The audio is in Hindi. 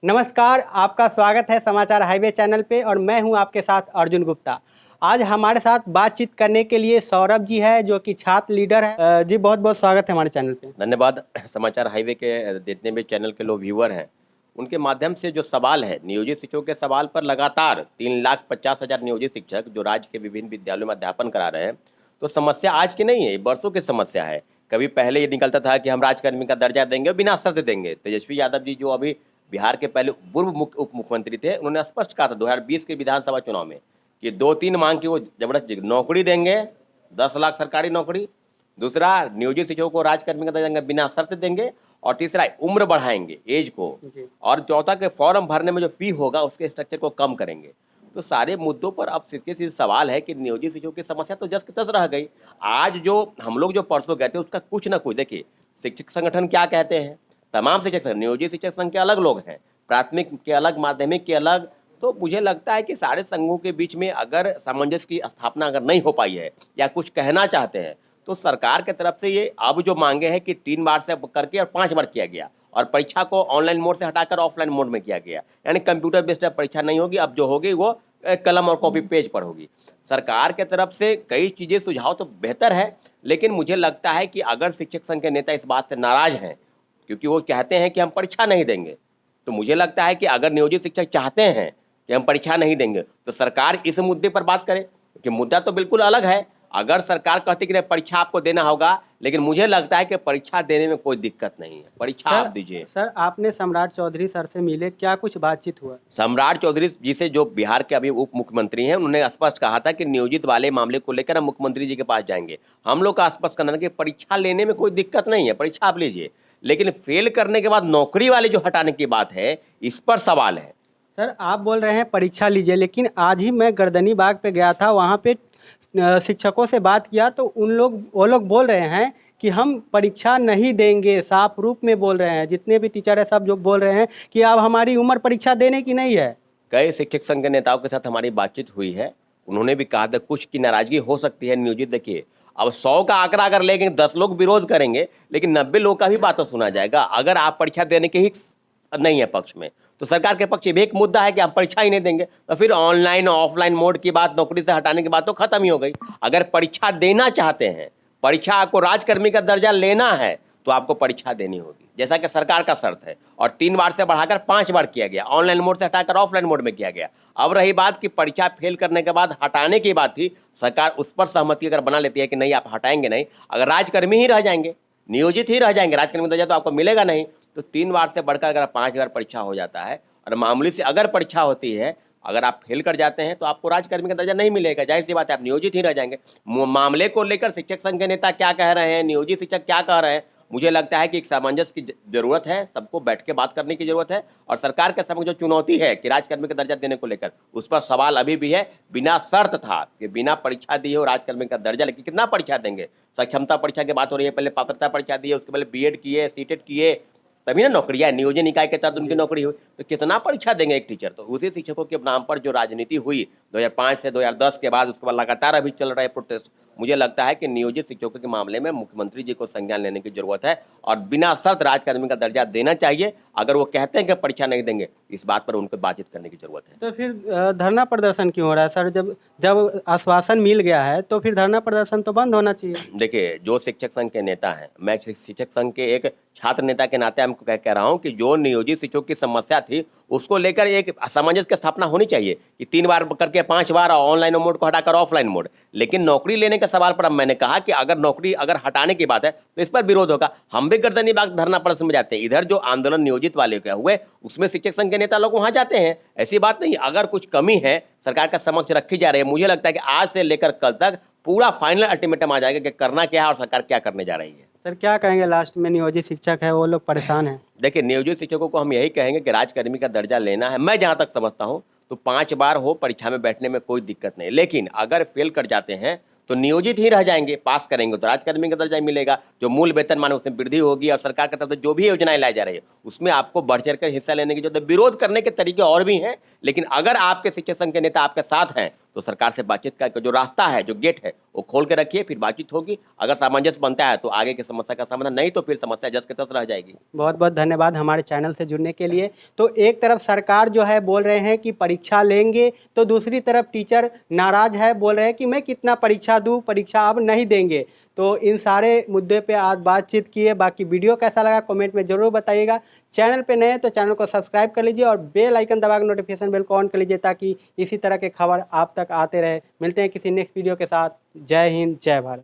नमस्कार, आपका स्वागत है समाचार हाईवे चैनल पे और मैं हूं आपके साथ अर्जुन गुप्ता। आज हमारे साथ बातचीत करने के लिए सौरभ जी है जो कि छात्र लीडर है। जी बहुत बहुत स्वागत है हमारे चैनल पे। धन्यवाद। समाचार हाईवे के जितने भी चैनल के लोग व्यूअर हैं उनके माध्यम से जो सवाल है नियोजित शिक्षकों के सवाल पर लगातार 3,50,000 नियोजित शिक्षक जो राज्य के विभिन्न विद्यालयों में अध्यापन करा रहे हैं, तो समस्या आज की नहीं है, ये बरसों की समस्या है। कभी पहले ये निकलता था कि हम राज्यकर्मी का दर्जा देंगे, बिना शर्त देंगे। तेजस्वी यादव जी जो अभी बिहार के पहले पूर्व उप मुख्यमंत्री थे, उन्होंने स्पष्ट कहा था 2020 के विधानसभा चुनाव में कि 2-3 मांग की वो जबरदस्त नौकरी देंगे, 10 लाख सरकारी नौकरी, दूसरा नियोजित शिक्षकों को राजकर्मी का दर्जा बिना शर्त देंगे, और तीसरा उम्र बढ़ाएंगे एज को, और चौथा के फॉर्म भरने में जो फी होगा उसके स्ट्रक्चर को कम करेंगे। तो सारे मुद्दों पर अब सीधे सीधे सवाल है कि नियोजित शिक्षकों की समस्या तो जस की तस रह गई। आज जो हम लोग जो परसों गए थे उसका कुछ ना कुछ देखिए, शिक्षक संगठन क्या कहते हैं, तमाम शिक्षक संगठन, नियोजित शिक्षक संघ के अलग लोग हैं, प्राथमिक के अलग, माध्यमिक के अलग। तो मुझे लगता है कि सारे संघों के बीच में अगर सामंजस्य की स्थापना अगर नहीं हो पाई है या कुछ कहना चाहते हैं, तो सरकार के तरफ से ये अब जो मांगे हैं कि 3 बार से करके और 5 बार किया गया, और परीक्षा को ऑनलाइन मोड से हटाकर ऑफलाइन मोड में किया गया, यानी कंप्यूटर बेस्ड परीक्षा नहीं होगी, अब जो होगी वो कलम और कॉपी पेज पर होगी। सरकार के तरफ से कई चीज़ें सुझाव तो बेहतर है, लेकिन मुझे लगता है कि अगर शिक्षक संघ के नेता इस बात से नाराज हैं, क्योंकि वो कहते हैं कि हम परीक्षा नहीं देंगे, तो मुझे लगता है कि अगर नियोजित शिक्षक चाहते हैं कि हम परीक्षा नहीं देंगे, तो सरकार इस मुद्दे पर बात करे, क्योंकि मुद्दा तो बिल्कुल अलग है। अगर सरकार कहती कि नहीं परीक्षा आपको देना होगा, लेकिन मुझे लगता है कि परीक्षा देने में कोई दिक्कत नहीं है, परीक्षा आप दीजिए। सर आपने सम्राट चौधरी सर से मिले, क्या कुछ बातचीत हुआ? सम्राट चौधरी जी से, जो बिहार के अभी उप मुख्यमंत्री हैं, उन्होंने स्पष्ट कहा था कि नियोजित वाले मामले को लेकर हम मुख्यमंत्री जी के पास जाएंगे। हम लोग का स्पष्ट करना था कि परीक्षा लेने में कोई दिक्कत नहीं है, परीक्षा आप लीजिए, लेकिन फेल करने के बाद नौकरी वाले जो हटाने की बात है, इस पर सवाल है। सर आप बोल रहे हैं परीक्षा लीजिए, लेकिन आज ही मैं गर्दनी बाग पे गया था, वहाँ पे शिक्षकों से बात किया तो वो लोग बोल रहे हैं कि हम परीक्षा नहीं देंगे, साफ रूप में बोल रहे हैं। जितने भी टीचर है सब जो बोल रहे हैं कि अब हमारी उम्र परीक्षा देने की नहीं है। कई शिक्षक संघ के नेताओं के साथ हमारी बातचीत हुई है, उन्होंने भी कहा था कुछ की नाराजगी हो सकती है नियोजित। देखिए, अब 100 का आंकड़ा अगर लेंगे 10 लोग विरोध करेंगे, लेकिन 90 लोग का भी बात तो सुना जाएगा। अगर आप परीक्षा देने के ही नहीं है पक्ष में, तो सरकार के पक्ष में एक मुद्दा है कि हम परीक्षा ही नहीं देंगे, तो फिर ऑनलाइन ऑफलाइन मोड की बात, नौकरी से हटाने की बात तो खत्म ही हो गई। अगर परीक्षा देना चाहते हैं, परीक्षा आपको राजकर्मी का दर्जा लेना है, तो आपको परीक्षा देनी होगी, जैसा कि सरकार का शर्त है, और 3 बार से बढ़ाकर 5 बार किया गया, ऑनलाइन मोड से हटाकर ऑफलाइन मोड में किया गया। अब रही बात कि परीक्षा फेल करने के बाद हटाने की बात थी, सरकार उस पर सहमति अगर बना लेती है कि नहीं आप हटाएंगे नहीं, अगर राजकर्मी ही रह जाएंगे, नियोजित ही रह जाएंगे, राजकर्मी का दर्जा तो आपको मिलेगा नहीं, तो 3 बार से बढ़कर अगर 5 बार परीक्षा हो जाता है, और मामूली से अगर परीक्षा होती है, अगर आप फेल कर जाते हैं, तो आपको राजकर्मी का दर्जा नहीं मिलेगा, जाहिर सी बात है आप नियोजित ही रह जाएंगे। मामले को लेकर शिक्षक संघ के नेता क्या कह रहे हैं, नियोजित शिक्षक क्या कह रहे हैं, मुझे लगता है कि एक सामंजस्य की जरूरत है, सबको बैठ के बात करने की जरूरत है, और सरकार के समक्ष जो चुनौती है कि राजकर्मी का दर्जा देने को लेकर, उस पर सवाल अभी भी है। बिना शर्त था कि बिना परीक्षा दिए हो राजकर्मी का दर्जा, लेकिन कितना परीक्षा देंगे? सक्षमता परीक्षा की बात हो रही है, पहले पात्रता परीक्षा दी है, उसके पहले बीएड किए, सीटेट किए, तभी ना नौकरियां, नियोजन इकाई के तहत उनकी नौकरी हुई, तो कितना परीक्षा देंगे एक टीचर? तो उसी शिक्षकों के नाम पर जो राजनीति हुई 2005 से 2010 के बाद, उसके बाद लगातार अभी चल रहा है प्रोटेस्ट। मुझे लगता है कि नियोजित शिक्षकों के मामले में मुख्यमंत्री जी को संज्ञान लेने की जरूरत है, और बिना शर्त राजकर्मी का दर्जा देना चाहिए। अगर वो कहते हैं कि परीक्षा नहीं देंगे, इस बात पर उनको बातचीत करने की जरूरत है। तो फिर धरना प्रदर्शन क्यों हो रहा है सर? जब जब आश्वासन मिल गया है तो फिर धरना प्रदर्शन तो बंद होना चाहिए। देखिए, जो शिक्षक संघ के नेता हैं, मैं शिक्षक संघ के एक छात्र नेता के नाते हमको कह रहा हूं कि जो नियोजित शिक्षकों की समस्या थी, उसको लेकर एक सामंजस्य की स्थापना होनी चाहिए कि 3 बार करके 5 बार ऑनलाइन मोड को हटाकर ऑफलाइन मोड। लेकिन नौकरी लेने के सवाल पर अब मैंने कहा कि अगर नौकरी अगर हटाने की बात है, तो इस पर विरोध होगा। हम भी गर्दनी बाग धरना प्रदर्शन में जाते हैं, इधर जो आंदोलन नियोजित वाले के हुए उसमें शिक्षक संघ के नेता लोग वहां जाते हैं, ऐसी बात नहीं। अगर कुछ कमी है सरकार का समक्ष रखी जा रही है, मुझे लगता है कि आज से लेकर कल तक पूरा फाइनल अल्टीमेटम आ जाएगा कि करना क्या है और सरकार क्या करने जा रही है। सर क्या कहेंगे लास्ट में? नियोजित शिक्षक है वो लोग परेशान हैं। देखिए, नियोजित शिक्षकों को हम यही कहेंगे कि राजकर्मी का दर्जा लेना है, मैं जहां तक समझता हूं तो 5 बार हो परीक्षा में बैठने में कोई दिक्कत नहीं, लेकिन अगर फेल कर जाते हैं तो नियोजित ही रह जाएंगे, पास करेंगे तो राजकर्मी का दर्जा मिलेगा, जो मूल वेतन मान उसमें वृद्धि होगी, और सरकार की तरफ से जो भी योजनाएं लाई जा रही है उसमें आपको बढ़ चढ़ कर हिस्सा लेने की जरूरत है। विरोध करने के तरीके और भी हैं, लेकिन अगर आपके शिक्षक संघ के नेता आपके साथ हैं, तो सरकार से बातचीत करके जो रास्ता है, जो गेट है, वो खोल के रखिए, फिर बातचीत होगी। अगर सामंजस्य बनता है तो आगे की समस्या का समाधान, नहीं तो फिर समस्या जस के तस रह जाएगी। बहुत बहुत धन्यवाद हमारे चैनल से जुड़ने के लिए। तो एक तरफ सरकार जो है बोल रहे हैं कि परीक्षा लेंगे, तो दूसरी तरफ टीचर नाराज है, बोल रहे हैं कि मैं कितना परीक्षा दूं, परीक्षा अब नहीं देंगे। तो इन सारे मुद्दे पे आज बातचीत की है। बाकी वीडियो कैसा लगा कमेंट में ज़रूर बताइएगा। चैनल पे नए हैं तो चैनल को सब्सक्राइब कर लीजिए और बेल आइकन दबा के नोटिफिकेशन बेल को ऑन कर लीजिए, ताकि इसी तरह के खबर आप तक आते रहे। मिलते हैं किसी नेक्स्ट वीडियो के साथ। जय हिंद, जय भारत।